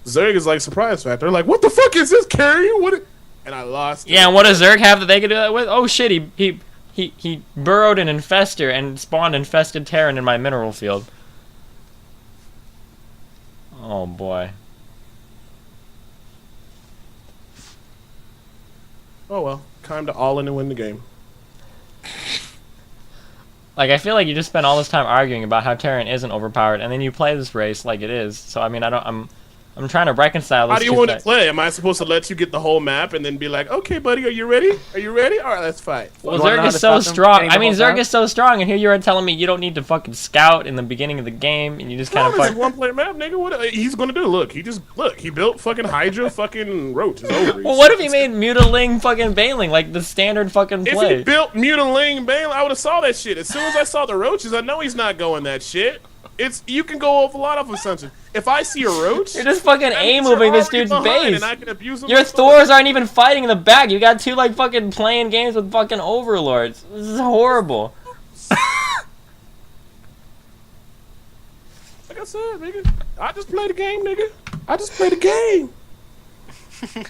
Zerg is like surprise factor. Like, what the fuck is this, Carrie? What? And I lost. Yeah, and what does Zerg have that they could do that with? Oh shit, he burrowed an infester and spawned infested Terran in my mineral field. Oh boy. Oh well, time to all in and win the game. Like, I feel like you just spent all this time arguing about how Terran isn't overpowered, and then you play this race like it is. So I mean, I'm trying to reconcile this. How do you want to play? Am I supposed to let you get the whole map and then be like, okay, buddy, are you ready? Are you ready? All right, let's fight. Well, Zerg is so strong. I mean, Zerg is so strong, and here you are telling me you don't need to fucking scout in the beginning of the game, and you just kind of fucking one-player map, nigga. What he's gonna do? Look, he built fucking Hydra, fucking roach. Well, what if he made Mutiling fucking Baneling like the standard fucking play? If he built Mutiling Baneling, I would have saw that shit. As soon as I saw the roaches, I know he's not going that shit. You can go off a lot of assumptions. If I see a roach, you're just fucking A-moving this dude's base. And I can abuse him. Your Thors aren't even fighting in the back. You got two like fucking playing games with fucking overlords. This is horrible. Like I said, nigga, I just play the game, nigga. I just play the game.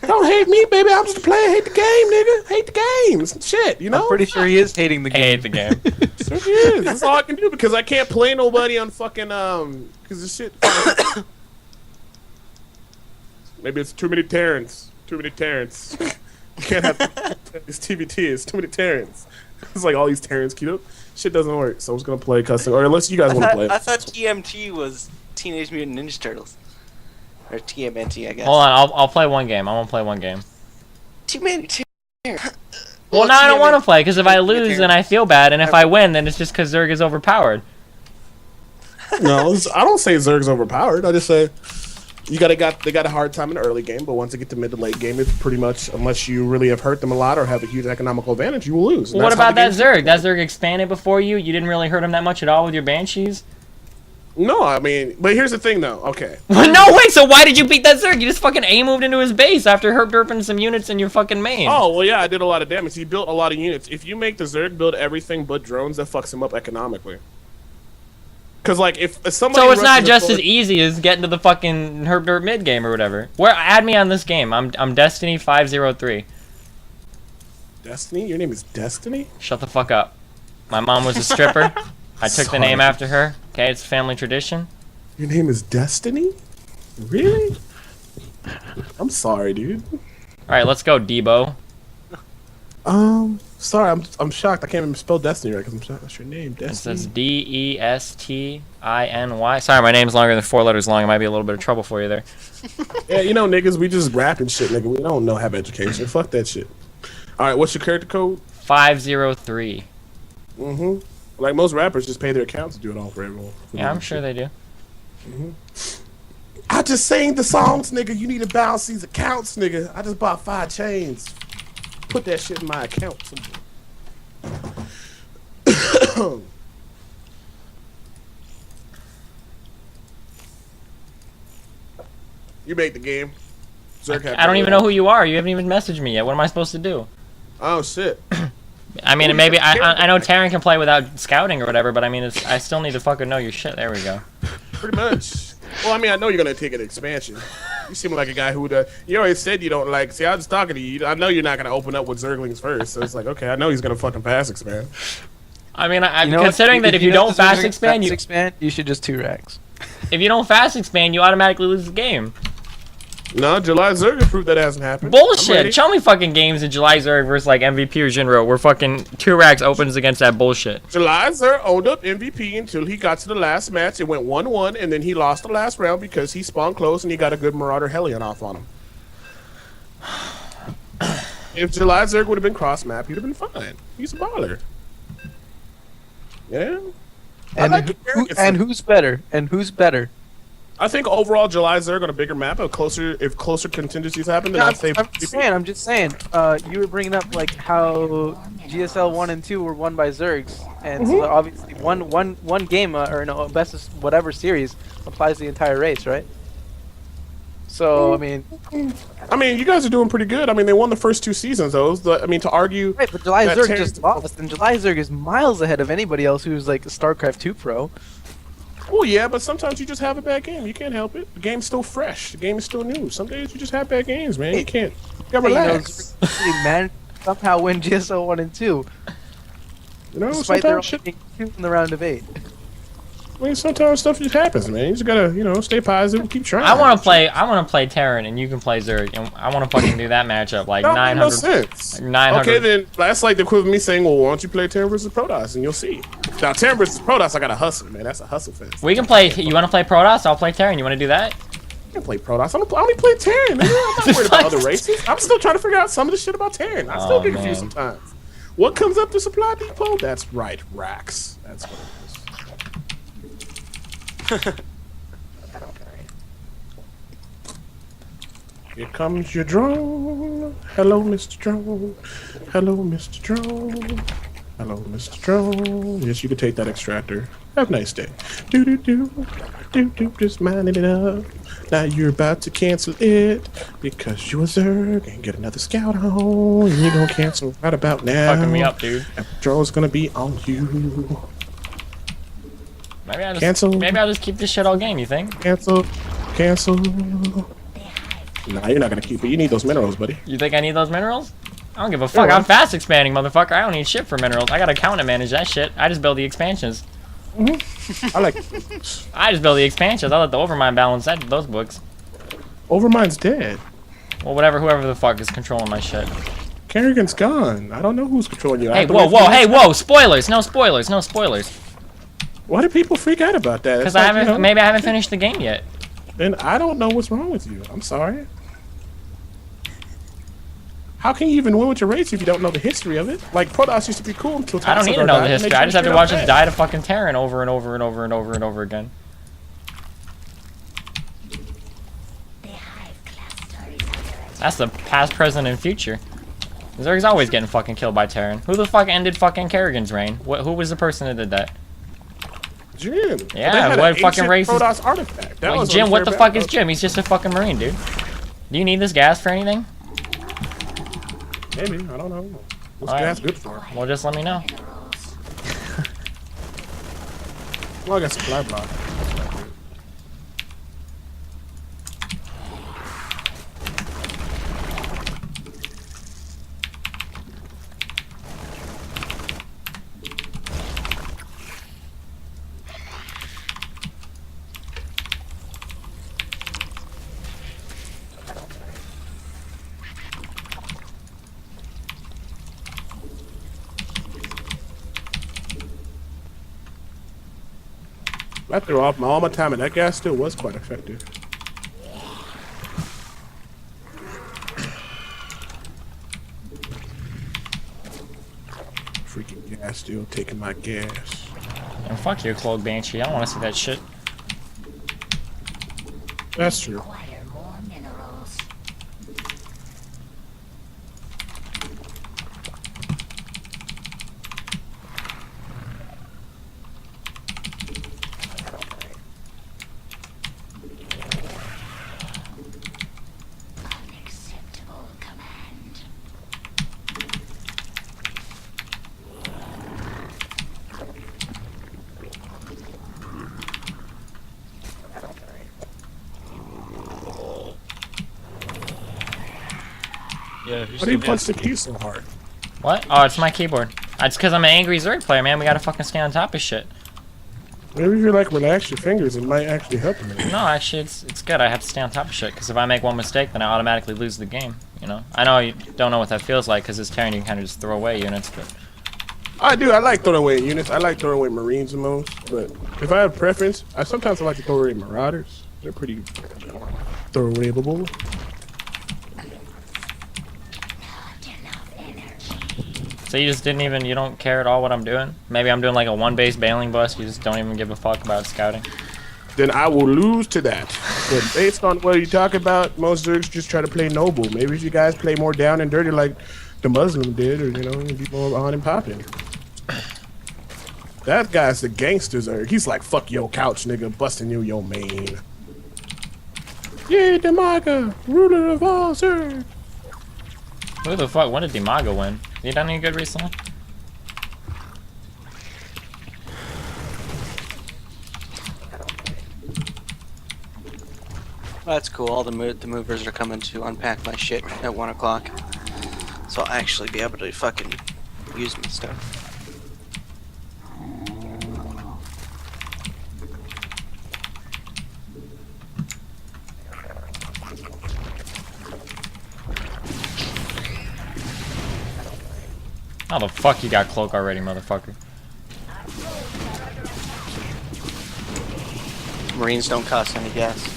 Don't hate me, baby. I'm just a player. Hate the game, nigga. Hate the games. Shit, you know? I'm pretty sure he is hating the game. I hate the game. Sure he is. That's all I can do because I can't play nobody on fucking, because the shit. Maybe it's too many Terrans. Too many Terrans. You can't have. It's TBT. It's too many Terrans. It's like all these Terrans queued up. Shit doesn't work, so I'm just gonna play custom. Or unless you guys want to play. I thought TMT was Teenage Mutant Ninja Turtles. Or TMNT, I guess. Hold on, I'll play one game. I won't play one game. Too many. Well, now I don't want to play, because if I lose, then I feel bad, and if I win, then it's just because Zerg is overpowered. No, I don't say Zerg's overpowered. I just say they got a hard time in the early game, but once they get to mid to late game, it's pretty much, unless you really have hurt them a lot or have a huge economical advantage, you will lose. Well, what about that Zerg? That Zerg expanded before you? You didn't really hurt him that much at all with your Banshees? No, I mean, but here's the thing, though. Okay. Well, no, wait, so why did you beat that Zerg? You just fucking A-moved into his base after herp-derping some units in your fucking main. Oh, well, yeah, I did a lot of damage. He built a lot of units. If you make the Zerg build everything but drones, that fucks him up economically. Because, like, if somebody... So it's not just as easy as getting to the fucking herp-derp mid-game or whatever. Add me on this game. I'm Destiny 503. Destiny? Your name is Destiny? Shut the fuck up. My mom was a stripper. I took the name after her. Okay, it's family tradition. Your name is Destiny? Really? I'm sorry, dude. Alright, let's go, Debo. Sorry, I'm shocked. I can't even spell Destiny right because I'm shocked. That's your name, Destiny. It says D-E-S-T-I-N-Y. Sorry, my name's longer than 4 letters long. It might be a little bit of trouble for you there. Yeah, you know, niggas, we just rap and shit, nigga. We don't have education. Fuck that shit. Alright, what's your character code? 503. Mm-hmm. Like most rappers just pay their accounts to do it all for everyone. Yeah, I'm sure they do. Mm-hmm. I just sang the songs, nigga. You need to balance these accounts, nigga. I just bought 5 chains. Put that shit in my account. You make the game. I don't even know who you are. You haven't even messaged me yet. What am I supposed to do? Oh, shit. I mean, maybe I know Terran can play without scouting or whatever, but I mean, I still need to fucking know your shit. There we go. Pretty much. Well, I mean, I know you're gonna take an expansion. You seem like a guy who you already said you don't like. See, I was talking to you. I know you're not gonna open up with Zerglings first, so it's like, okay, I know he's gonna fucking fast expand. I mean, I'm considering that if you don't fast expand, you should just 2 racks. If you don't fast expand, you automatically lose the game. No, July Zerg proved that hasn't happened. Bullshit! Show me fucking games in July Zerg versus like MVP or Jinro where fucking 2 racks opens against that bullshit. July Zerg owned up MVP until he got to the last match. It went 1-1, and then he lost the last round because he spawned close and he got a good Marauder Hellion off on him. If July Zerg would have been cross map, he'd have been fine. He's a baller. Yeah. And who's better? And who's better? I think overall July Zerg on a bigger map, if closer contingencies happen, then I'd say. I'm just saying. You were bringing up like how GSL 1 and 2 were won by Zergs, and so obviously one game or no best of whatever series applies to the entire race, right? So I mean, you guys are doing pretty good. I mean, they won the first 2 seasons, though. I mean, to argue. Right, but July Zerg just lost, and July Zerg is miles ahead of anybody else who's like a Starcraft 2 pro. Oh yeah, but sometimes you just have a bad game. You can't help it. The game's still fresh. The game is still new. Some days you just have bad games, man. You can't. You gotta relax. Man, somehow win GSL 1 and 2, You know, despite their sometimes only being 2 in the round of 8. I mean, sometimes stuff just happens, man. You just gotta, stay positive and keep trying. I want to play Terran, and you can play Zerg, and I want to fucking do that matchup like That 900. makes no sense. 900. Okay, then that's like the equivalent of me saying, well, why don't you play Terran versus Protoss, and you'll see. Now, Terran versus Protoss, I gotta hustle, man. That's a hustle fest. We can play. You want to play Protoss? I'll play Terran. You want to do that? I can play Protoss. I only play Terran, man. I'm not worried about other races. I'm still trying to figure out some of the shit about Terran. I still get confused sometimes. What comes up to supply depot? That's right, racks. That's what it is. Here comes your drone. Hello, Mr. Drone. Hello, Mr. Drone. Hello, Mr. Drone. Yes, you can take that extractor. Have a nice day. Do do do do do. Just minding it up. Now you're about to cancel it because you a Zerg and get another scout home. And you're gonna cancel right about now. Fucking me up, dude. And drone's gonna be on you. Maybe Cancel. Maybe I'll just keep this shit all game. You think? Cancel. Cancel. Nah, you're not gonna keep it. You need those minerals, buddy. You think I need those minerals? I don't give a fuck. Yeah, I'm fast expanding, motherfucker. I don't need shit for minerals. I got to count and manage that shit. I just build the expansions. I like I just build the expansions. I let the overmind balance those books. Overmind's dead. Well, whoever the fuck is controlling my shit. Kerrigan's gone. I don't know who's controlling you. I Hey, have to whoa, wait for whoa, the hey, next- whoa! Spoilers! No spoilers! No spoilers! Why do people freak out about that? Because It's I like, haven't. Maybe I haven't finished the game yet. Then I don't know what's wrong with you. I'm sorry. How can you even win with your race if you don't know the history of it? Like Protoss used to be cool until I don't need to Toxic know died, the and they history. I just have to changed watch it us up die to fucking Terran over and over and over and over and over again. That's the past, present, and future. Zerg's always getting fucking killed by Terran. Who the fuck ended fucking Kerrigan's reign? Who was the person that did that? Jim. Yeah, They had what an fucking ancient race is- Protoss artifact. That Like, was Jim, what the unfair fuck is battle. Jim? He's just a fucking marine, dude. Do you need this gas for anything? Maybe, I don't know. What's Alright. gas good for? Well, just let me know. Well, I got supply block. I threw off all my time, and that gas still was quite effective. Freaking gas still taking my gas. And fuck you, Cloak Banshee. I don't want to see that shit. That's true. Acquire more minerals. Unacceptable command. Yeah, Why do you punch the key so hard? What? Oh, it's my keyboard. It's because I'm an angry Zerg player, man. We gotta fucking stay on top of shit. Maybe if you like relax your fingers, it might actually help a little. No, actually, it's good. I have to stay on top of shit, because if I make one mistake, then I automatically lose the game, you know? I know you don't know what that feels like, because it's Terran, you can kind of just throw away units, but... I do. I like throwing away units. I like throwing away Marines the most. But if I have preference, I sometimes like to throw away Marauders. They're pretty throwawayable. Not enough energy. So you just you don't care at all what I'm doing? Maybe I'm doing like a one-base bailing bus, you just don't even give a fuck about scouting? Then I will lose to that. But based on what you talk about, most Zergs just try to play noble. Maybe if you guys play more down and dirty like the Muslim did, or be more on and popping. That guy's the gangster Zerg. He's like, fuck your couch, nigga, busting you your main. Yeah, Demaga, ruler of all Zerg. Who the fuck? When did Dimago win? He done any good recently? That's cool. All the movers are coming to unpack my shit at 1 o'clock. So I'll actually be able to fucking use my stuff. How the fuck you got cloak already, motherfucker? Marines don't cost any gas.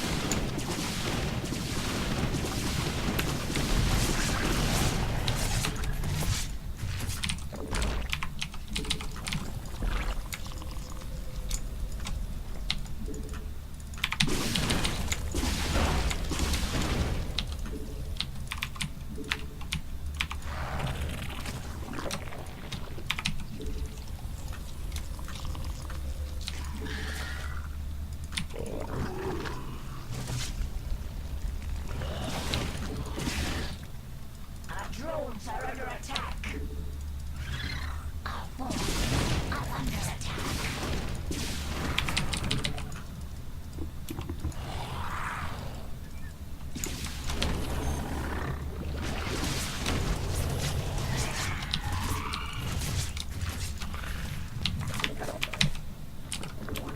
Our drones are under attack. Our forces are under attack.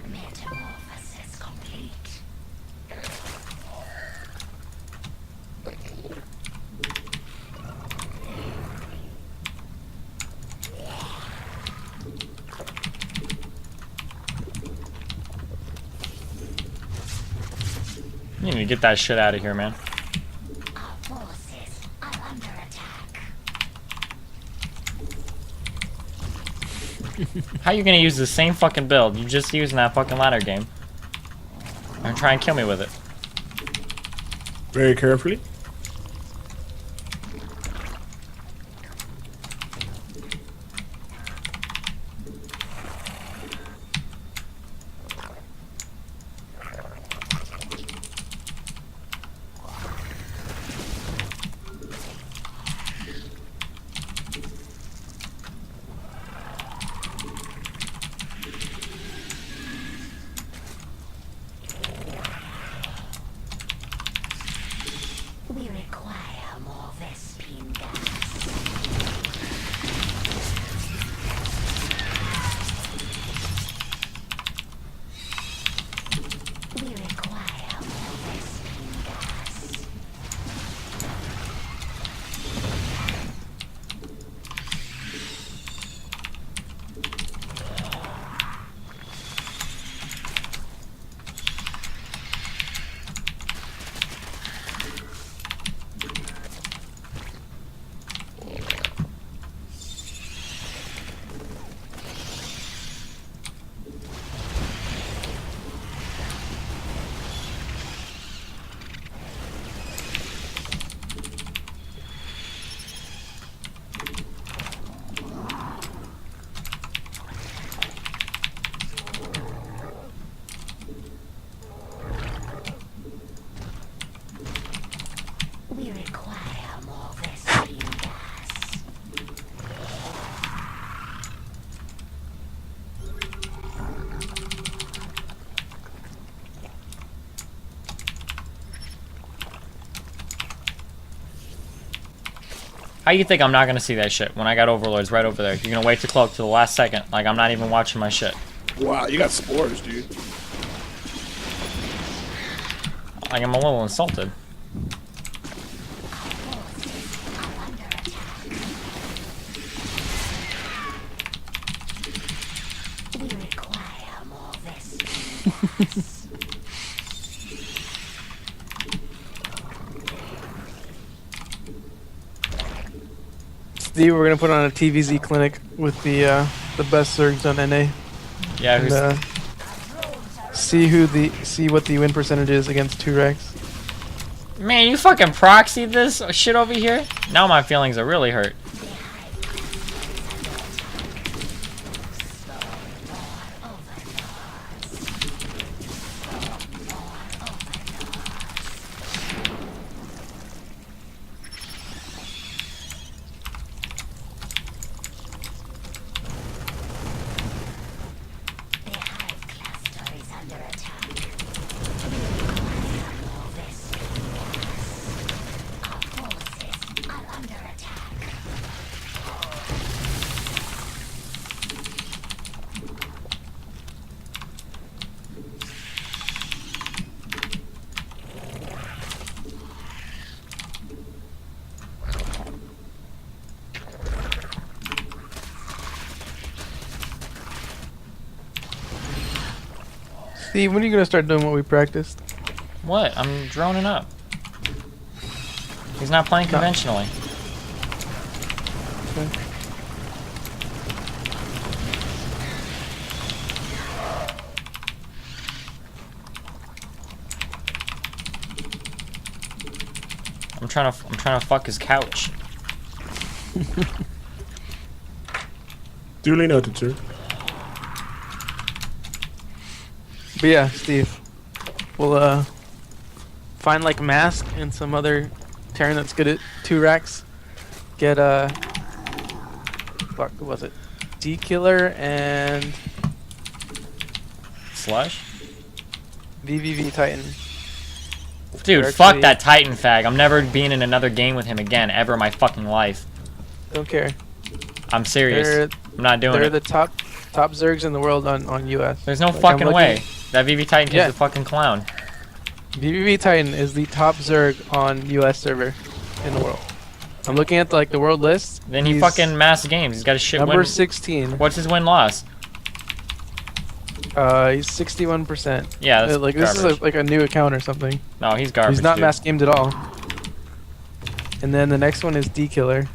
Metamorphosis complete. You need to get that shit out of here, man. Our forces are under attack. How you gonna use the same fucking build you just used in that fucking ladder game? And try and kill me with it. Very carefully. We require more Vespine gas. We require more Vespine gas. We require more Vespine gas. How you think I'm not gonna see that shit when I got overlords right over there? You're gonna wait to cloak to the last second, like I'm not even watching my shit. Wow, you got spores, dude. Like I'm a little insulted. We require more Vespine gas. Steve, we're gonna put on a TVZ clinic with the best Zergs on NA. Yeah, And, see what the win percentage is against 2-Rex. man, you fucking proxied this shit over here? Now my feelings are really hurt. The hive cluster is under attack. We require more Vespine Steve, when are you gonna start doing what we practiced? What? I'm droning up. He's not playing conventionally. Okay. I'm trying to fuck his couch. Duly noted, sir. But yeah, Steve, we'll find like Mask and some other Terran that's good at 2 racks. Get fuck, what was it? D-Killer and Slush? VVV Titan. Dude, They're fuck actually- that Titan fag. I'm never being in another game with him again, ever in my fucking life. Don't care. I'm serious. I'm not doing They're it. the top Zergs in the world on US. There's no Like, I'm fucking looking- way. That VV Titan kid's Yeah. a fucking clown. VVV Titan is the top Zerg on US server in the world. I'm looking at like the world list. Then he He's fucking mass games. He's got a shit number win. 16. What's his win-loss? He's 61%. Yeah, that's like this garbage. is like a new account or something. No, he's garbage, He's not dude. mass gamed at all. And then the next one is D-Killer.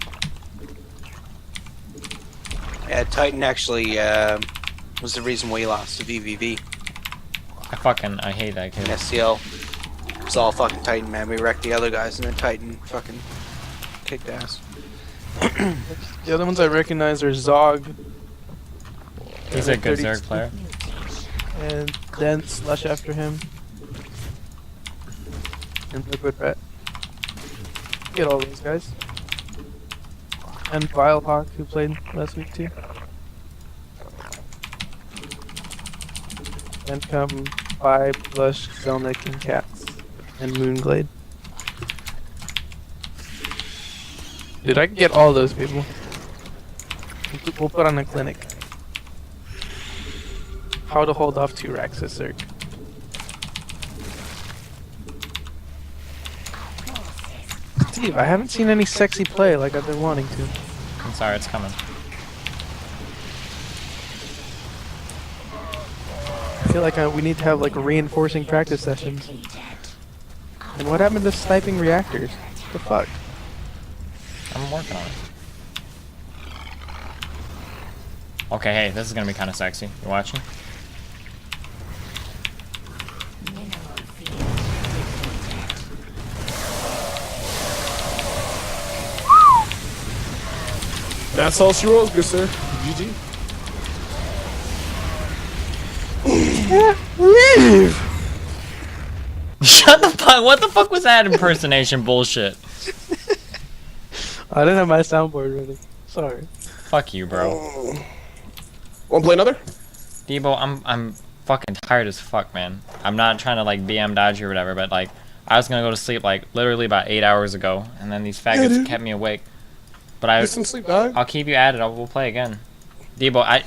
Yeah, Titan actually was the reason we lost to VVV. I hate that kid. SCL. It was all fucking Titan, man. We wrecked the other guys, and then Titan fucking kicked ass. The other ones I recognize are Zog. He's a good 30 Zerg player. And then Slush after him. And Liquid Rat. Get all those guys. And Vilehawk, who played last week too. Then come Vibe, Blush, Zelnick, and Cats. And Moonglade. Dude, I can get all those people. We'll put on a clinic. How to hold off 2 racks at Zerg. Steve, I haven't seen any sexy play like I've been wanting to. I'm sorry, it's coming. I feel like we need to have like reinforcing practice sessions. And what happened to sniping reactors? What the fuck? I'm working on it. Okay, hey, this is gonna be kind of sexy. You watching? That's all she rolls, good sir. GG. Shut the fuck! What the fuck was that impersonation bullshit? I didn't have my soundboard ready. Sorry. Fuck you, bro. Wanna play another? Debo, I'm fucking tired as fuck, man. I'm not trying to like BM dodge you or whatever, but like I was gonna go to sleep like literally about 8 hours ago, and then these faggots dude. kept me awake. But Get some sleep, dog. I'll keep you at it. We'll play again. Debo, I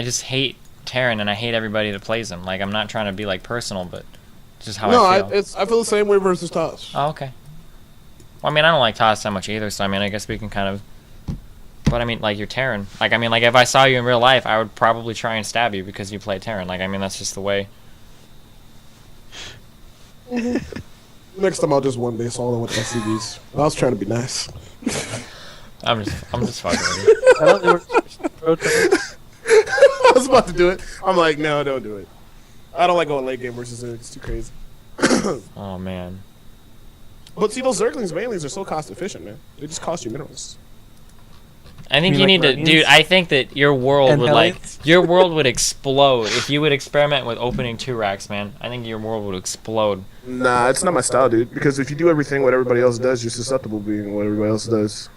just hate Terran and I hate everybody that plays him. Like I'm not trying to be like personal, but it's just how No, I feel. I feel the same way versus Toss. Oh, okay. Well, I mean, I don't like Toss that much either, so I mean, I guess we can kind of. But I mean, like you're Terran. Like I mean, like if I saw you in real life, I would probably try and stab you because you play Terran. Like I mean, that's just the way. Next time I'll just one base all in with SCVs. I was trying to be nice. I'm just fucking with you. That only works for pro tournaments. I was about to do it. I'm like, no, don't do it. I don't like going late game versus Zerg. It's too crazy. Oh man. But see, those Zerglings mainlys are so cost efficient, man. They just cost you minerals. I think You you mean need like to, Marines? dude. I think that your world And would like Hellions? your world would explode if you would experiment with opening 2 racks, man. I think your world would explode. Nah, it's not my style, dude. Because if you do everything what everybody else does, you're susceptible to being what everybody else does.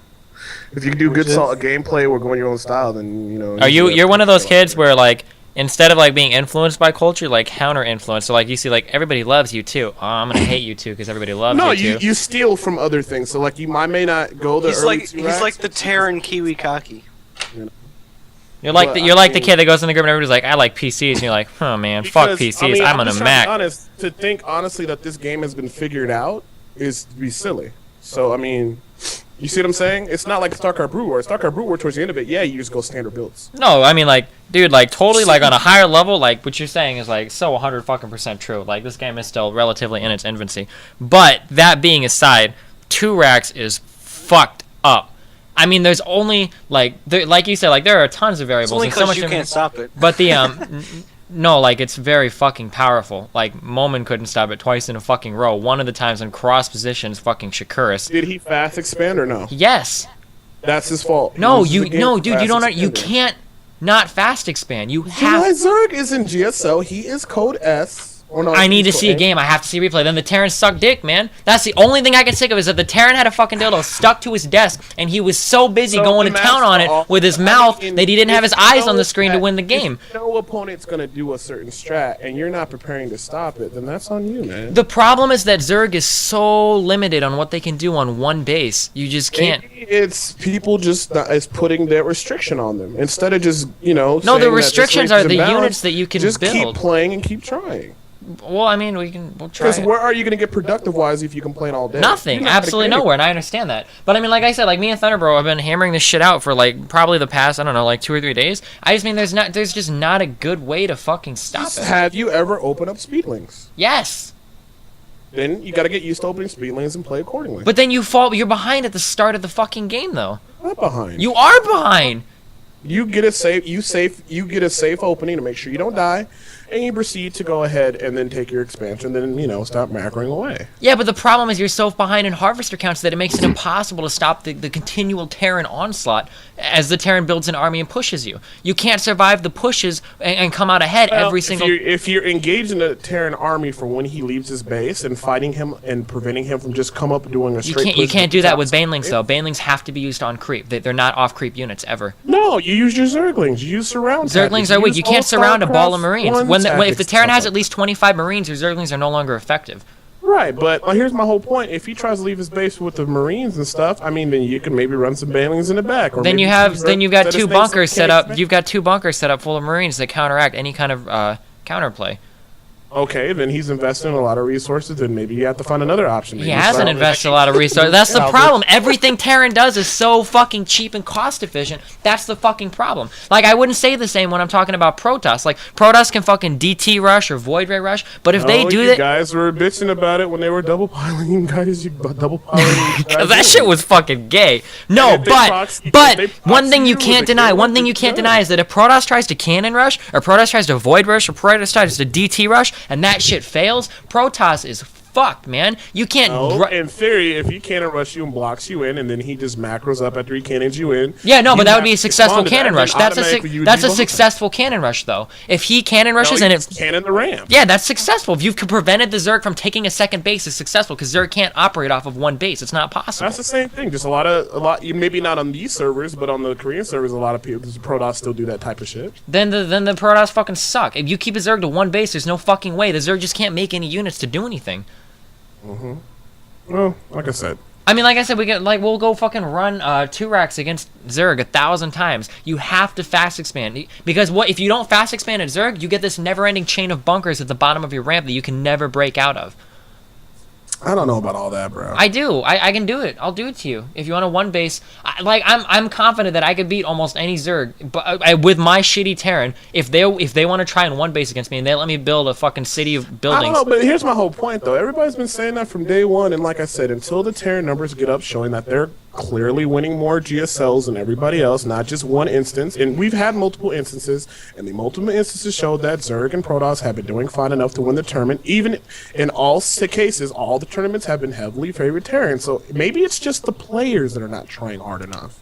If you can do good Which is- solid gameplay or going your own style, then you know. Are you're one of those kids where like instead of like being influenced by culture, like counter influenced. So like you see like everybody loves you too. Oh, I'm gonna hate you too because everybody loves No, you too. you steal from other things. So like I may not go the He's early like 2 he's racks. like the Terran Kiwi Kaki. You're like Well, you're I like the mean- kid that goes in the group and everybody's like, I like PCs, and you're like, oh man, fuck Because, PCs. I mean, I'm on a just trying to Mac. be honest, to think honestly that this game has been figured out is to be silly. So I mean, You see what I'm saying? It's not like StarCraft Brood War. StarCraft Brood War towards the end of it, yeah, you just go standard builds. No, I mean, like, dude, like, totally, like, on a higher level, like, what you're saying is, like, so 100% true. Like, this game is still relatively in its infancy. But, that being aside, 2 racks is fucked up. I mean, there's only, like, like you said, like, there are tons of variables. It's only and so because much you can't stop it. But no, like, it's very fucking powerful. Like, Momin couldn't stop it twice in a fucking row. One of the times in cross positions, fucking Shakuris. Did he fast expand or no? Yes. That's his fault. No, He loses the game no, for dude, fast you expanding. can't not fast expand. You Why have. Zerg is in GSO. He is code S. Or no, I need to he's see a code A. game. I have to see a replay. Then the Terran sucked dick, man. That's the only thing I can think of is that the Terran had a fucking dildo stuck to his desk, and he was so busy So going to the town on it master- with his I mouth mean, that he didn't have his if eyes you on the know screen to that- win the game. If no opponent's gonna do a certain strat, and you're not preparing to stop it, then that's on you, man. The problem is that Zerg is so limited on what they can do on one base. You just can't. Maybe it's people just is putting that restriction on them instead of just No, saying the that this restrictions race are is the imbalanced, units that you can just build. keep playing and keep trying. Well, I mean, we'll try. Because where are you gonna get productive wise if you complain all day? Nothing, You're not gonna absolutely get nowhere, and I understand that. But I mean, like I said, like me and Thunderbro have been hammering this shit out for like probably the past, I don't know, like 2 or 3 days. I just mean there's just not a good way to fucking stop it. Have you ever opened up speedlings? Yes, Then you gotta get used to opening speedlings and play accordingly. but then you're behind at the start of the fucking game though. not behind. You are behind. You get a safe opening to make sure you don't die, and you proceed to go ahead and then take your expansion, then stop macroing away. Yeah, but the problem is you're so behind in harvester counts that it makes it impossible to stop the continual Terran onslaught as the Terran builds an army and pushes you. You can't survive the pushes and come out ahead every single. If you're engaged in a Terran army for when he leaves his base and fighting him and preventing him from just come up doing a straight. You can't do that with Banelings. Banelings though. Banelings have to be used on creep. They're not off creep units ever. No, you use your Zerglings. You use surround. Zerglings tactics. are weak. use You can't all surround a ball of StarCraft Marines. 1 If the tactics Terran and has stuff at least 25 Marines, your Zerglings are no longer effective. Right, but here's my whole point. If he tries to leave his base with the Marines and stuff, I mean, then you can maybe run some Banelings in the back. Or Then maybe you've got set his 2 base up bunkers set up. cave. You've got 2 bunkers set up full of Marines that counteract any kind of counterplay. Okay, then he's investing a lot of resources, and maybe you have to find another option. He Maybe hasn't start- invested a lot of resources. That's the Yeah, problem. Everything Terran does is so fucking cheap and cost efficient. That's the fucking problem. Like, I wouldn't say the same when I'm talking about Protoss. Like, Protoss can fucking DT rush or Void Ray rush, but if they do you that. guys were bitching about it when they were double piling guys. You double piling. Because that shit was fucking gay. No, And if they proxy- but if they one thing proxy you you can't with a deny, cannon, one thing you it's can't done. deny is that if Protoss tries to cannon rush, or Protoss tries to void rush, or Protoss tries to DT rush, and that shit fails, Protoss is fucked, man. You can't. No, ru- in theory, if he cannon rush you and blocks you in, and then he just macros up after he cannons you in. Yeah, no, you but that have would be a to successful respond to that, cannon and rush. then That's automatically you a debuff him. successful cannon rush, though. If he cannon No, rushes you and just cannon the ram. yeah, that's successful. If you've prevented the Zerg from taking a second base, it's successful because Zerg can't operate off of one base. It's not possible. That's the same thing. Just a lot. Maybe not on these servers, but on the Korean servers, a lot of people, Protoss still do that type of shit. Then the Protoss fucking suck. If you keep a Zerg to one base, there's no fucking way. The Zerg just can't make any units to do anything. Well, like I said, I mean, like I said, we'll go fucking run 2 racks against Zerg 1,000 times. You have to fast expand because what if you don't fast expand at Zerg, you get this never-ending chain of bunkers at the bottom of your ramp that you can never break out of. I don't know about all that, bro. I do. I can do it. I'll do it to you if you want a one base. I'm confident that I could beat almost any Zerg, but with my shitty Terran. If they want to try in one base against me and they let me build a fucking city of I don't buildings. know, but here's my whole point, though. Everybody's been saying that from day one, and like I said, until the Terran numbers get up showing that they're clearly winning more GSLs than everybody else, not just one instance, and we've had multiple instances, and the multiple instances showed that Zerg and Protoss have been doing fine enough to win the tournament. Even in all cases, all the tournaments have been heavily favored Terran, so maybe it's just the players that are not trying hard enough.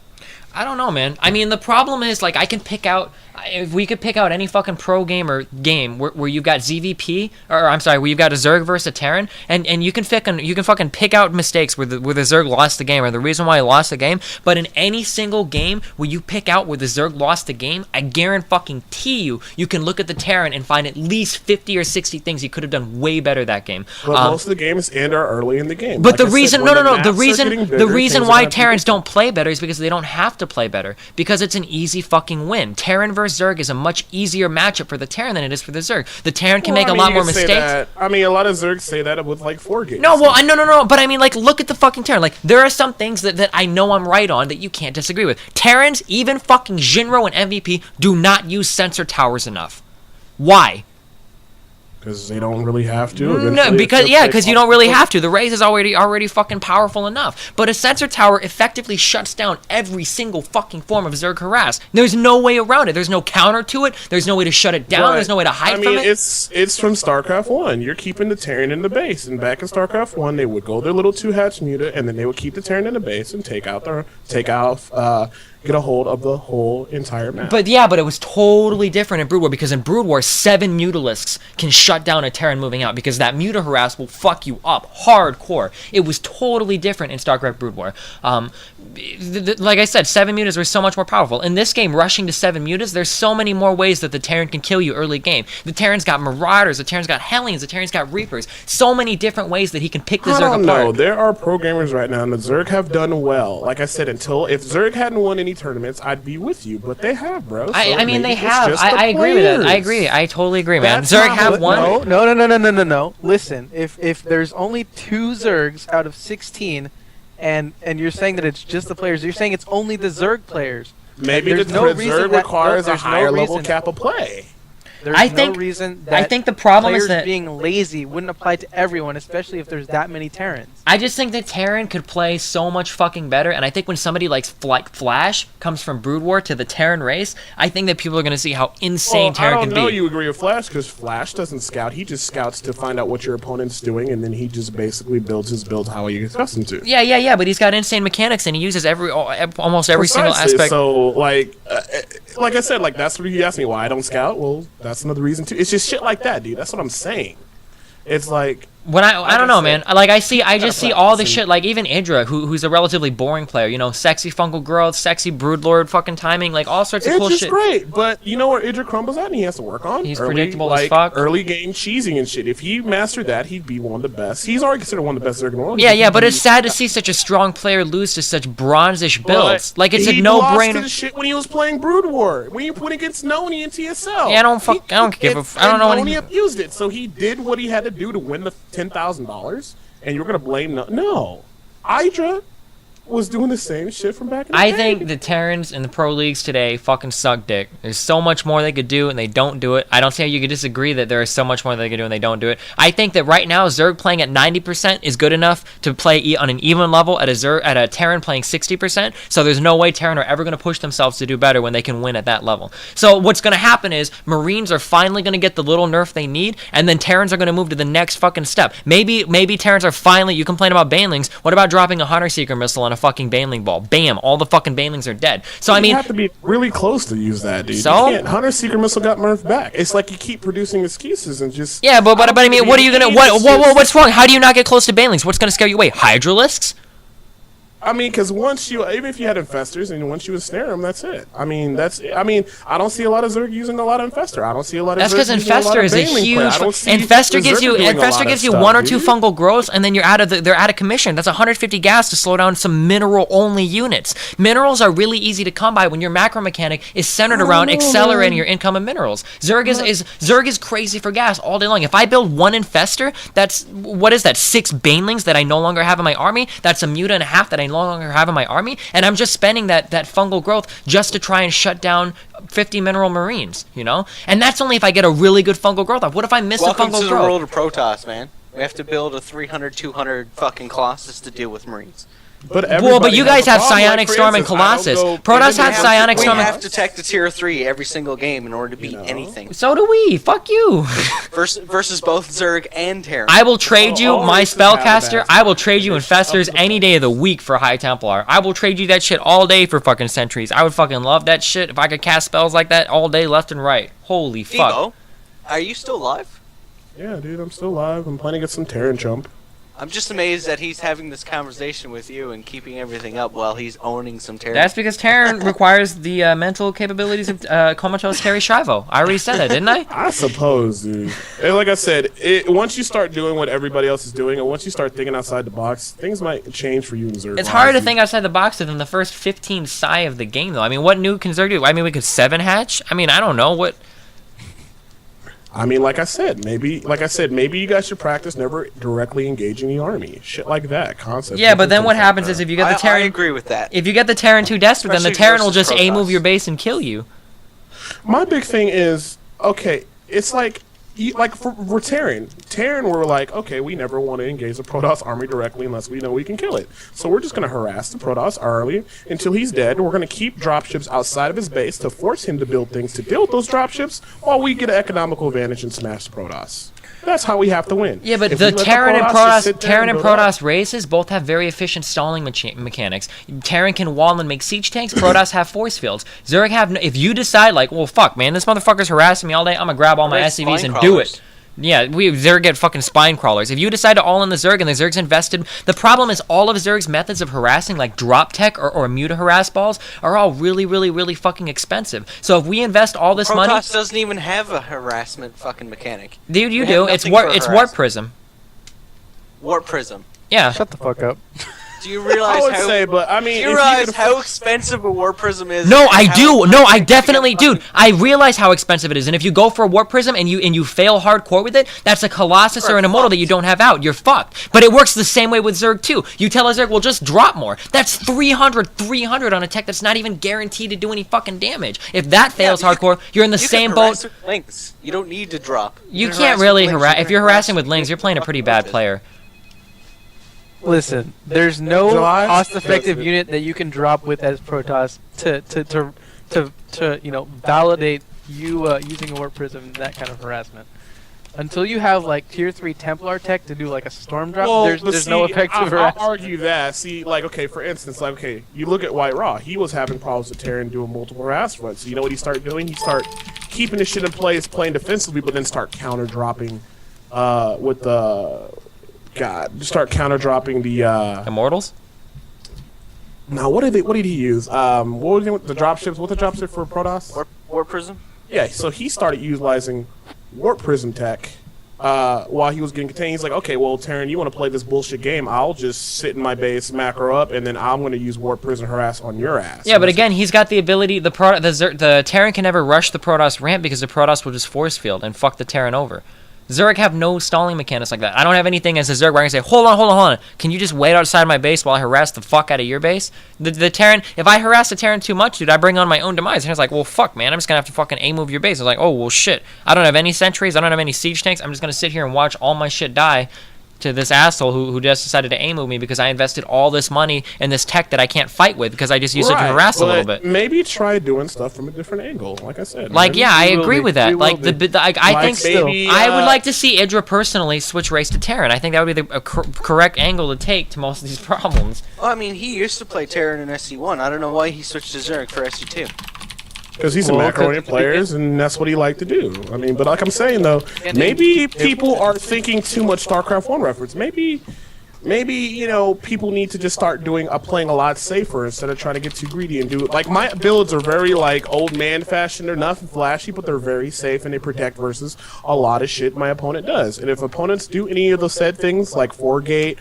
I don't know, man. I mean, the problem is, like, I can pick out... If we could pick out any fucking pro gamer game where you've got ZVP, or I'm sorry, where you've got a Zerg versus a Terran, and you can fucking pick out mistakes where the Zerg lost the game, or the reason why he lost the game, but in any single game where you pick out where the Zerg lost the game, I guarantee you can look at the Terran and find at least 50 or 60 things he could have done way better that game. But most of the games end are early in the game. But Like the I said, reason, when no, maps are the getting reason bigger, why things are Terrans happening. don't play better is because they don't have to to play better because it's an easy fucking win. Terran versus Zerg is a much easier matchup for the Terran than it is for the Zerg. The Terran can make a lot more mistakes. I mean, a lot of Zergs say that with like 4 games. No, well, no. But I mean, like, look at the fucking Terran. Like, there are some things that I know I'm right on that you can't disagree with. Terrans, even fucking Jinro and MVP, do not use sensor towers enough. Why? Because they don't really have to. No, because you don't really have to. The raise is already fucking powerful enough. But a sensor tower effectively shuts down every single fucking form of Zerg harass. There's no way around it. There's no counter to it. There's no way to shut it down. There's no way to hide from it. It's from Starcraft 1. You're keeping the Terran in the base, and back in Starcraft 1, they would go their little 2-hatch muta, and then they would keep the Terran in the base and get a hold of the whole entire map. But it was totally different in Brood War, because in Brood War, 7 Mutalisks can shut down a Terran moving out, because that Muta harass will fuck you up hardcore. It was totally different in StarCraft Brood War. Like I said, 7 Mutas were so much more powerful. In this game, rushing to 7 Mutas, there's so many more ways that the Terran can kill you early game. The Terran's got Marauders, the Terran's got Hellions, the Terran's got Reapers. So many different ways that he can pick the Zerg apart. No, there are programmers right now, and the Zerg have done well. Like I said, if Zerg hadn't won any tournaments, I'd be with you, but they have, bro. So I mean, they have. I agree with that. I agree. I totally agree, man. Zerg have won. No. Listen, if there's only 2 Zergs out of 16, and you're saying that it's just the players, you're saying it's only the Zerg players. Maybe the Zerg requires a higher level cap of play. There's no reason that I think the problem players is that being lazy wouldn't apply to everyone, especially if there's that many Terrans. I just think that Terran could play so much fucking better, and I think when somebody like Flash comes from Brood War to the Terran race, I think that people are going to see how insane Terran can be. I don't know you agree with Flash, because Flash doesn't scout. He just scouts to find out what your opponent's doing, and then he just basically builds his build how he expects him to. Yeah, but he's got insane mechanics, and he uses almost every single aspect. So, like I said, like, that's what you asked me why I don't scout. Well, that's another reason too. It's just shit like that, dude. That's what I'm saying. It's like when I don't know, man. Like I just see all this shit. Like even Idra, who's a relatively boring player. You know, sexy fungal girl, sexy broodlord, fucking timing, like all sorts of cool shit. It's great, but you know where Idra crumbles at, and he has to work on. He's predictable as fuck. Early game cheesing and shit. If he mastered that, he'd be one of the best. He's already considered one of the best Zerg in the world. Yeah, but it's sad to see such a strong player lose to such bronzish builds. Like it's a no-brainer. He lost to shit when he was playing Brood War. When he went against Noni in TSL. Yeah, I don't know. Noni abused it, so he did what he had to do to win the $10,000. And you're gonna blame no. Idra was doing the same shit from back in the day. I think the Terrans in the pro leagues today fucking suck dick. There's so much more they could do, and they don't do it. I don't see how you could disagree that there is so much more they could do, and they don't do it. I think that right now, Zerg playing at 90% is good enough to play on an even level at a Terran playing 60%, so there's no way Terran are ever going to push themselves to do better when they can win at that level. So what's going to happen is Marines are finally going to get the little nerf they need, and then Terrans are going to move to the next fucking step. Maybe Terrans are finally, you complain about Banelings, what about dropping a Hunter Seeker missile on a fucking Baneling ball? Bam! All the fucking Banelings are dead. So I mean, you have to be really close to use that, dude. So Hunter Seeker missile got nerfed back. It's like you keep producing excuses and just but I mean, what are you gonna what's wrong? How do you not get close to Banelings? What's gonna scare you away? Hydralisks? I mean, because even if you had infestors and once you would snare them, that's it. I don't see a lot of Zerg using a lot of infestor. I don't see a lot of. That's because infestor is a huge. Infestor gives you 1 or 2 fungal growths, and then they're out of commission. That's 150 gas to slow down some mineral only units. Minerals are really easy to come by when your macro mechanic is centered around accelerating your income of minerals. Zerg is crazy for gas all day long. If I build 1 infestor, that's 6 banelings that I no longer have in my army. That's a muta and a half that I no longer have in my army, and I'm just spending that fungal growth just to try and shut down 50 mineral marines, you know? And that's only if I get a really good fungal growth off. What if I miss a fungal growth? Welcome to the world of Protoss, man. We have to build a 300, 200 fucking Colossus to deal with marines. But you guys have Psionic Storm and Colossus. Protoss has Psionic Storm. We have to tech the tier 3 every single game in order to beat anything. So do we. Fuck you. versus both Zerg and Terran. I will trade you my Spellcaster. I will trade you Infestors any day of the week for High Templar. I will trade you that shit all day for fucking Sentries. I would fucking love that shit if I could cast spells like that all day left and right. Holy fuck. Devo, are you still alive? Yeah, dude, I'm still alive. I'm playing against some Terran chump. I'm just amazed that he's having this conversation with you and keeping everything up while he's owning some Terran. That's because Terran requires the mental capabilities of comatose Terry Schiavo. I already said that, didn't I? I suppose, dude. And like I said, once you start doing what everybody else is doing, and once you start thinking outside the box, things might change for you and Zerg. It's hard to think outside the box within the first 15 psi of the game, though. I mean, what new can Zerg do? I mean, we could 7 hatch? I mean, I don't know. What... I mean, like I said, maybe you guys should practice never directly engaging the army. Shit like that, concept. Yeah, but then what happens is if you get the Terran... I agree with that. If you get the Terran too desperate, then the Especially Terran will versus just Protoss. A-move your base and kill you. My big thing is, okay, it's like for Terran, we're like, okay, we never want to engage the Protoss army directly unless we know we can kill it. So we're just going to harass the Protoss army until he's dead. We're going to keep dropships outside of his base to force him to build things to deal with those dropships while we get an economical advantage and smash the Protoss. That's how we have to win. Yeah, but If the we let Terran and Protoss just sit there Terran and build up- Protoss races both have very efficient stalling mechanics. Terran can wall and make siege tanks. Protoss have force fields. Zerg have. If you decide like, well, fuck, man, this motherfucker's harassing me all day, I'm gonna grab all my Right, SCVs spine and do crawlers. it. Yeah, Zerg get fucking spine crawlers. If you decide to all in the Zerg and the Zerg's invested, the problem is all of Zerg's methods of harassing, like drop tech or muta-harass balls, are all really, really, really fucking expensive. So if we invest all this money... Protoss doesn't even have a harassment fucking mechanic. Dude, you They do. have It's nothing warp. for It's warp harassment. prism. Warp Prism. Yeah. Shut the fuck up. Do you I realize would how? say, but I mean, do if you you realize could- how expensive a Warp Prism is? No, and I how do. No, I much definitely, you gotta dude. I realize how expensive it is, and if you go for a warp prism and you fail hardcore with it, that's a Colossus or an Immortal that you don't have out. You're fucked. But it works the same way with Zerg too. You tell a Zerg, well, just drop more. That's 300 on a tech that's not even guaranteed to do any fucking damage. If that fails but you hardcore, you're in the You same can boat. harass with links. You don't need to drop. You can can't harass really with links. harass. You If can you're harass harassing with lings, you're playing a pretty bad player. Listen, there's no July? cost-effective Yes. unit that you can drop with as Protoss to validate you using a warp prism in that kind of harassment. Until you have like tier 3 Templar tech to do like a storm drop, Well, there's no effective I'll harassment. argue that. See, like, okay, for instance, like, okay, you look at White Raw. He was having problems with Terran doing multiple harassments. So you know what he started doing? He started keeping this shit in place, playing defensively, but then start counter dropping with the start counter dropping the Immortals? now what did he use? What was the dropships? What's the dropship for Protoss? Warp Prism. Yeah, so he started utilizing Warp Prism tech while he was getting contained. He's like, okay, well, Terran, you want to play this bullshit game? I'll just sit in my base, macro up, and then I'm going to use Warp Prism harass on your ass. Yeah, but again, he's got the ability. The Terran can never rush the Protoss ramp because the Protoss will just force field and fuck the Terran over. Zerg have no stalling mechanics like that. I don't have anything as a Zerg where I can say, hold on. Can you just wait outside my base while I harass the fuck out of your base? The Terran, if I harass the Terran too much, dude, I bring on my own demise. And it's like, well, fuck, man, I'm just going to have to fucking A-move your base. I was like, oh, well, shit. I don't have any sentries. I don't have any siege tanks. I'm just going to sit here and watch all my shit die to this asshole who just decided to A-move me because I invested all this money in this tech that I can't fight with because I just used it to harass a little bit. Maybe try doing stuff from a different angle, like I said. Like, Maybe- yeah, I We will agree be. with that. We Like, will be. I think maybe, I would like to see Idra personally switch race to Terran. I think that would be the correct angle to take to most of these problems. Well, I mean, he used to play Terran in SC1. I don't know why he switched to Zerg for SC2. Because he's a Well, macro 'cause- players, and that's what he liked to do. I mean, but like I'm saying though, maybe people are thinking too much StarCraft 1 reference. Maybe people need to just start playing a lot safer instead of trying to get too greedy and do it. Like my builds are very like old man fashion. They're nothing flashy, but they're very safe and they protect versus a lot of shit my opponent does. And if opponents do any of those said things like 4-gate,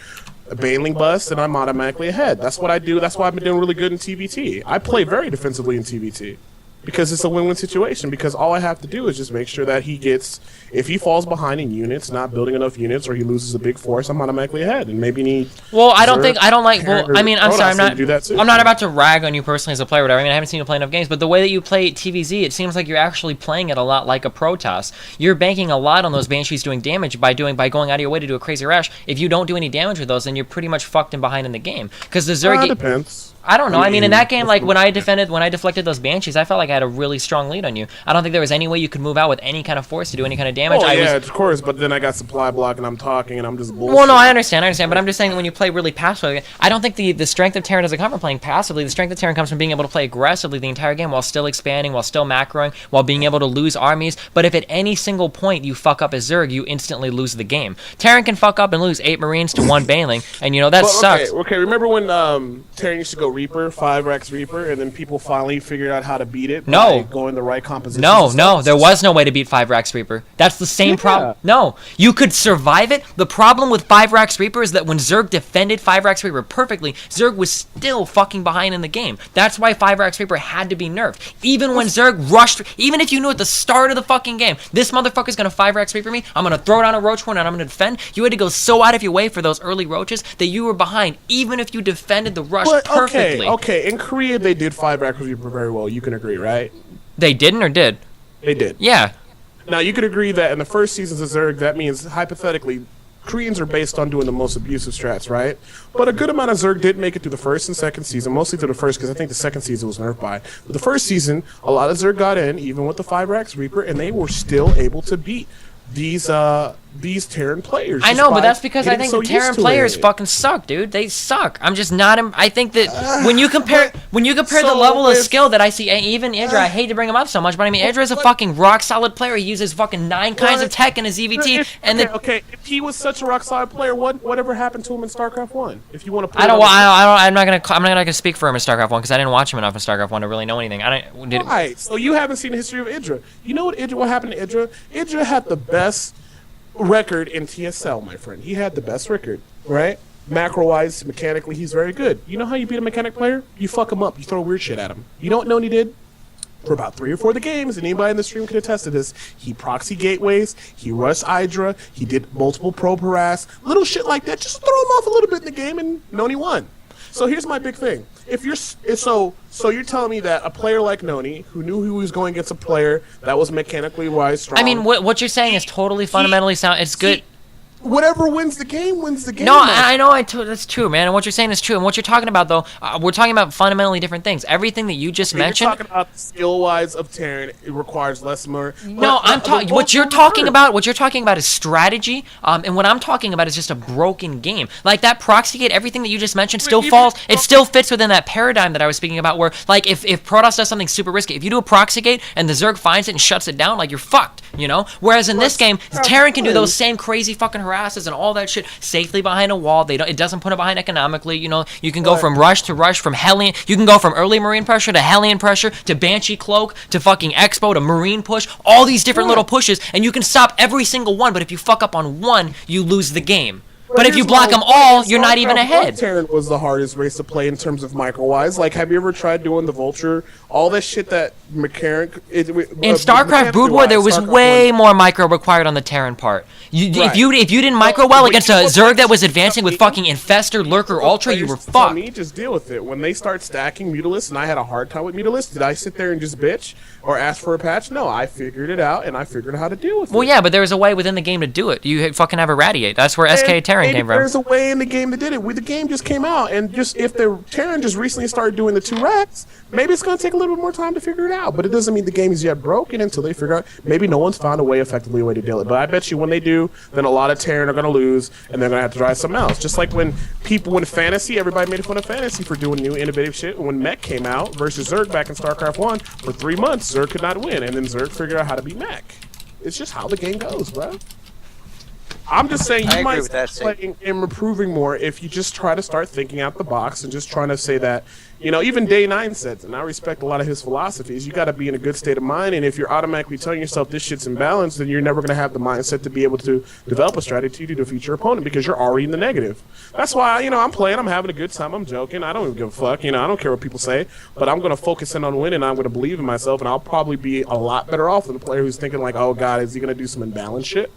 bailing bust, then I'm automatically ahead. That's what I do. That's why I've been doing really good in TVT. I play very defensively in TVT. Because it's a win-win situation. Because all I have to do is just make sure that he gets, if he falls behind in units, not building enough units, or he loses a big force, I'm automatically ahead. And maybe need. Well, I don't Zerg, think I don't like. Terran, Well, I mean, I'm or sorry, I'm Protoss not. to do that too. I'm not about to rag on you personally as a player, or whatever. I mean, I haven't seen you play enough games, but the way that you play TVZ, it seems like you're actually playing it a lot like a Protoss. You're banking a lot on those Banshees doing damage by going out of your way to do a crazy rash. If you don't do any damage with those, then you're pretty much fucked and behind in the game. Because the Zerg. Depends. I don't know. I mean, in that game, like when I deflected those banshees, I felt like I had a really strong lead on you. I don't think there was any way you could move out with any kind of force to do any kind of damage. Oh yeah, of course. But then I got supply block and I'm talking and I'm just bullshit. Well, no, I understand. But I'm just saying that when you play really passively, I don't think the strength of Terran doesn't come from playing passively. The strength of Terran comes from being able to play aggressively the entire game while still expanding, while still macroing, while being able to lose armies. But if at any single point you fuck up as Zerg, you instantly lose the game. Terran can fuck up and lose 8 Marines to 1 Baneling, and that sucks. Okay, remember when Terran used to go Reaper, 5x Reaper, and then people finally figured out how to beat it by going the right composition? No, there was no way to beat 5-Rax Reaper. That's the same problem. No, you could survive it. The problem with 5-Rax Reaper is that when Zerg defended 5-Rax Reaper perfectly, Zerg was still fucking behind in the game. That's why 5-Rax Reaper had to be nerfed. Even when Zerg rushed, even if you knew at the start of the fucking game, this motherfucker's gonna 5-Rax Reaper me, I'm gonna throw down a Roach Horn and I'm gonna defend, you had to go so out of your way for those early Roaches that you were behind, even if you defended the rush perfectly. Okay, in Korea they did 5-Rax Reaper very well, you can agree, right? They didn't or did? They did. Yeah. Now, you could agree that in the first seasons of Zerg, that means, hypothetically, Koreans are based on doing the most abusive strats, right? But a good amount of Zerg did make it through the first and second season, mostly through the first, because I think the second season was nerfed by. But the first season, a lot of Zerg got in, even with the 5-Rax Reaper, and they were still able to beat these Terran players. I know, but that's because I think the Terran players fucking suck, dude. They suck. I'm just not. I think that when you compare the level of skill that I see, even Idra, I hate to bring him up so much, but I mean, Idra is a fucking rock solid player. He uses fucking 9 kinds of tech in his EVT, if he was such a rock solid player, whatever happened to him in StarCraft 1? If you want to, I'm not gonna speak for him in StarCraft 1 because I didn't watch him enough in StarCraft 1 to really know anything. Right. So you haven't seen the history of Idra. You know what happened to Idra? Idra had the best record in TSL, my friend. He had the best record, right? Macro-wise, mechanically, he's very good. You know how you beat a mechanic player? You fuck him up. You throw weird shit at him. You know what Noni did? For about 3 or 4 of the games, and anybody in the stream could attest to this, he proxy gateways, he rushed Hydra, he did multiple probe harass, little shit like that, just throw him off a little bit in the game, and Noni won. So here's my big thing. If you're so you're telling me that a player like Noni, who knew he was going against a player that was mechanically wise, strong. I mean, what you're saying is totally fundamentally sound. It's good. Whatever wins the game wins the game. No, I know. That's true, man. And what you're saying is true. And what you're talking about, though, we're talking about fundamentally different things. Everything that you just mentioned. You're talking about skill-wise of Terran. It requires less more. No, I'm talking. What you're talking about is strategy. And what I'm talking about is just a broken game. Like that proxy gate, everything that you just mentioned still falls. It still fits within that paradigm that I was speaking about. Where, like, if Protoss does something super risky, if you do a proxy gate and the Zerg finds it and shuts it down, like you're fucked. Whereas in this game, Terran can do those same crazy fucking harasses and all that shit safely behind a wall. It doesn't put it behind economically. You can go from rush to rush, from Hellion. You can go from early Marine pressure to Hellion pressure to Banshee cloak to fucking Expo to Marine push. All these different little pushes, and you can stop every single one. But if you fuck up on one, you lose the game. But if you block them all, you're not even ahead. Terran was the hardest race to play in terms of micro-wise. Like, have you ever tried doing the Vulture? All that shit that mechanic... In StarCraft Brood War, there was way more micro required on the Terran part. If you didn't micro well against a Zerg that was advancing with fucking Infestor, Lurker, Ultra, you were fucked. Me, just deal with it. When they start stacking Mutalisks, and I had a hard time with Mutalisks, did I sit there and just bitch or ask for a patch? No, I figured it out, and I figured out how to deal with it. Well, yeah, but there was a way within the game to do it. You fucking have Irradiate. That's where SK Terran came from. There's a way in the game that did it. The game just came out, and just if the Terran just recently started doing the 2 racks, maybe it's going to take a little bit more time to figure it out. But it doesn't mean the game is yet broken until they figure out. Maybe no one's found a way to deal it. But I bet you when they do, then a lot of Terran are going to lose, and they're going to have to try something else. Just like when Fantasy, everybody made fun of Fantasy for doing new innovative shit. When Mech came out versus Zerg back in StarCraft 1, for 3 months, Zerg could not win, and then Zerg figured out how to beat Mech. It's just how the game goes, bro. I'm just saying you might start playing and improving more if you just try to start thinking out the box and just trying to say that, even Day 9 says, and I respect a lot of his philosophies, you got to be in a good state of mind, and if you're automatically telling yourself this shit's imbalanced, then you're never going to have the mindset to be able to develop a strategy to defeat your opponent because you're already in the negative. That's why, I'm playing, I'm having a good time, I'm joking, I don't even give a fuck, I don't care what people say, but I'm going to focus in on winning, I'm going to believe in myself, and I'll probably be a lot better off than a player who's thinking like, oh god, is he going to do some imbalanced shit?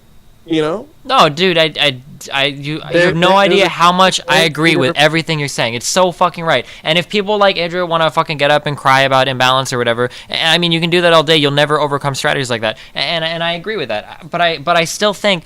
No, dude, you have no idea how much I agree with everything you're saying. It's so fucking right. And if people like Idra want to fucking get up and cry about imbalance or whatever, I mean, you can do that all day. You'll never overcome strategies like that. And I agree with that. But I still think,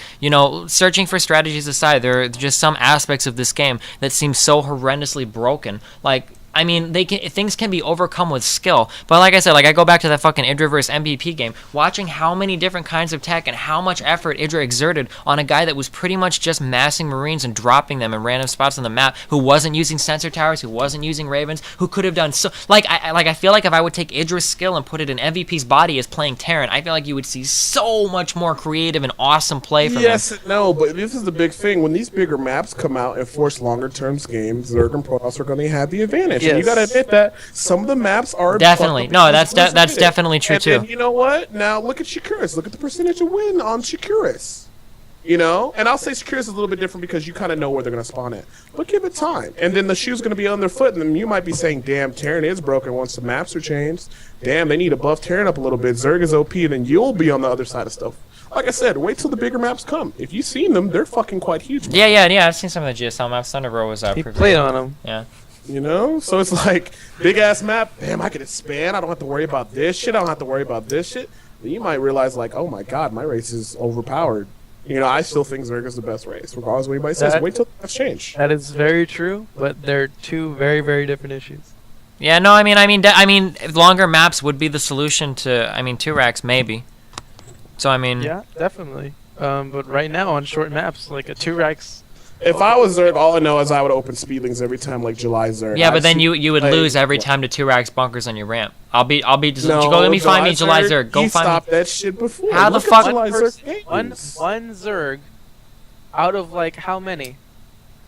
searching for strategies aside, there are just some aspects of this game that seem so horrendously broken. Like, I mean, things can be overcome with skill. But like I said, like I go back to that fucking Idra versus MVP game, watching how many different kinds of tech and how much effort Idra exerted on a guy that was pretty much just massing Marines and dropping them in random spots on the map, who wasn't using sensor towers, who wasn't using Ravens, who could have done so. I feel like if I would take Idra's skill and put it in MVP's body as playing Terran, I feel like you would see so much more creative and awesome play from him. Yes, no, but this is the big thing. When these bigger maps come out and force longer terms games, Zerg and Protoss are going to have the advantage. Yes. And you got to admit that some of the maps are Definitely. No, that's definitely true and too. then, you know what? Now look at Shakuris. Look at the percentage of win on Shakuris. You know, and I'll say Shakuris is a little bit different because you kind of know where they're going to spawn at. But give it time, and then the shoe's going to be on their foot, and then you might be saying, "Damn, Terran is broken once the maps are changed. Damn, they need to buff Terran up a little bit. Zerg is OP, and then you'll be on the other side of stuff." Like I said, wait till the bigger maps come. If you've seen them, they're fucking quite huge. Yeah. I've seen some of the GSL maps. Thunderbro was He pretty played good. on him. Yeah. You know, so it's like big ass map. Damn, I can expand. I don't have to worry about this shit. I don't have to worry about this shit. Then you might realize, like, oh my god, my race is overpowered. You know, I still think Zerg is the best race, regardless of what anybody says. Wait till that's changed. That is very true, but they're two very, very different issues. Yeah, no, I mean, longer maps would be the solution to, 2-racks maybe. So I mean, Yeah, definitely. But right now on short maps, like a 2-racks. If I was Zerg, all I know is I would open speedlings every time, like July Zerg. yeah, but I've then seen you would play- lose every time the 2-racks bunkers on your ramp. I'll be just No, go let me find me July Zerg. Go he find stopped me. that shit before. How the Look at fuck- July Zerg One games. Zerg out of like how many?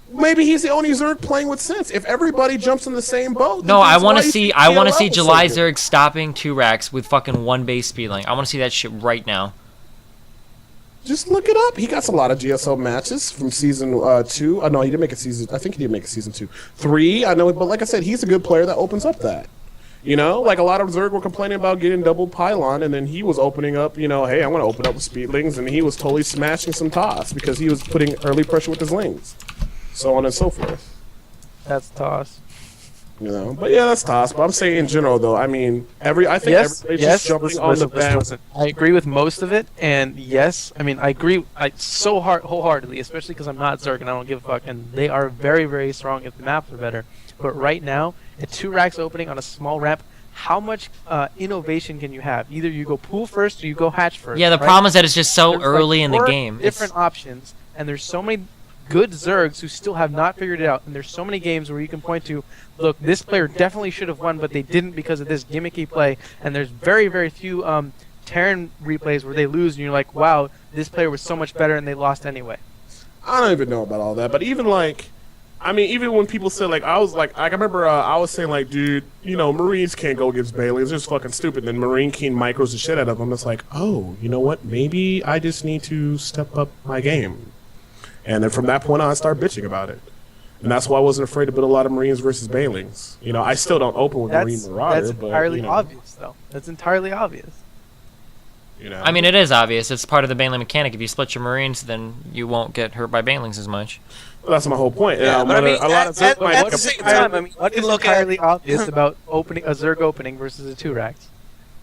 Maybe he's the only Zerg playing with sense. If everybody jumps in the same boat, No, then I that's want why to you see PLL so July good. Zerg stopping 2-racks with fucking 1 base speed link. I want to see that shit right now. Just look it up. He got a lot of GSL matches from season 2. No, he didn't make a season. I think he did make a season 2. 3, I know, but like I said, he's a good player that opens up that. You know, like a lot of Zerg were complaining about getting double pylon, and then he was opening up, you know, hey, I want to open up with speedlings, and he was totally smashing some toss because he was putting early pressure with his lings, so on and so forth. That's toss. You know, but yeah, that's toss. But I'm saying in general, though, I mean, everybody's just jumping on the band. I agree with most of it, and yes, I mean I agree wholeheartedly, especially because I'm not Zerg and I don't give a fuck, and they are very, very strong if the maps are better. But right now, at 2-racks opening on a small ramp, how much innovation can you have? Either you go pool first or you go hatch first. Yeah, the right? problem is that it's just so There's, like, early in the 4 game. Different options, and there's so many good Zergs who still have not figured it out. And there's so many games where you can point to, look, this player definitely should have won, but they didn't because of this gimmicky play. And there's very, very few Terran replays where they lose, and you're like, wow, this player was so much better, and they lost anyway. I don't even know about all that, but even like, I mean, even when people say like, I remember I was saying like, dude, you know, Marines can't go against Bailey. It's just fucking stupid. Then Marine King micros the shit out of them. It's like, oh, you know what? Maybe I just need to step up my game. And then from that point on, I started bitching about it. And that's why I wasn't afraid to build a lot of Marines versus Bailings. You know, I still don't open with Marine Marauder, That's but entirely you know, obvious, though. That's entirely obvious. You know. I mean, it is obvious. It's part of the Baneling mechanic. If you split your Marines, then you won't get hurt by Banelings as much. Well, that's my whole point. Yeah, but I mean, a lot of at Zerg might the come- same time, I mean, What you is look entirely at obvious about opening a Zerg opening versus a 2-racks?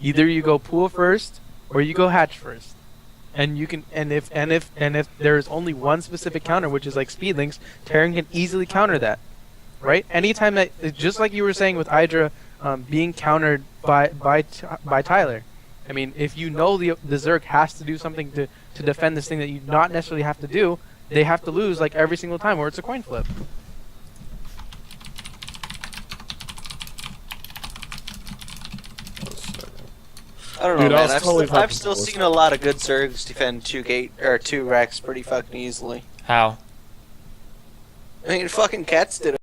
Either you go pool first or you go hatch first. And you can, and if there is only one specific counter, which is like speedlings, Terran can easily counter that, right? Anytime that, just like you were saying with Hydra, being countered by Tyler. I mean, if you know the Zerg has to do something to defend this thing that you not necessarily have to do, they have to lose like every single time, or it's a coin flip. I don't know, Dude, I man. was I've, totally still, I've fucking still close. seen a lot of good Zergs defend 2 racks pretty fucking easily. How? I mean, fucking Cats did it.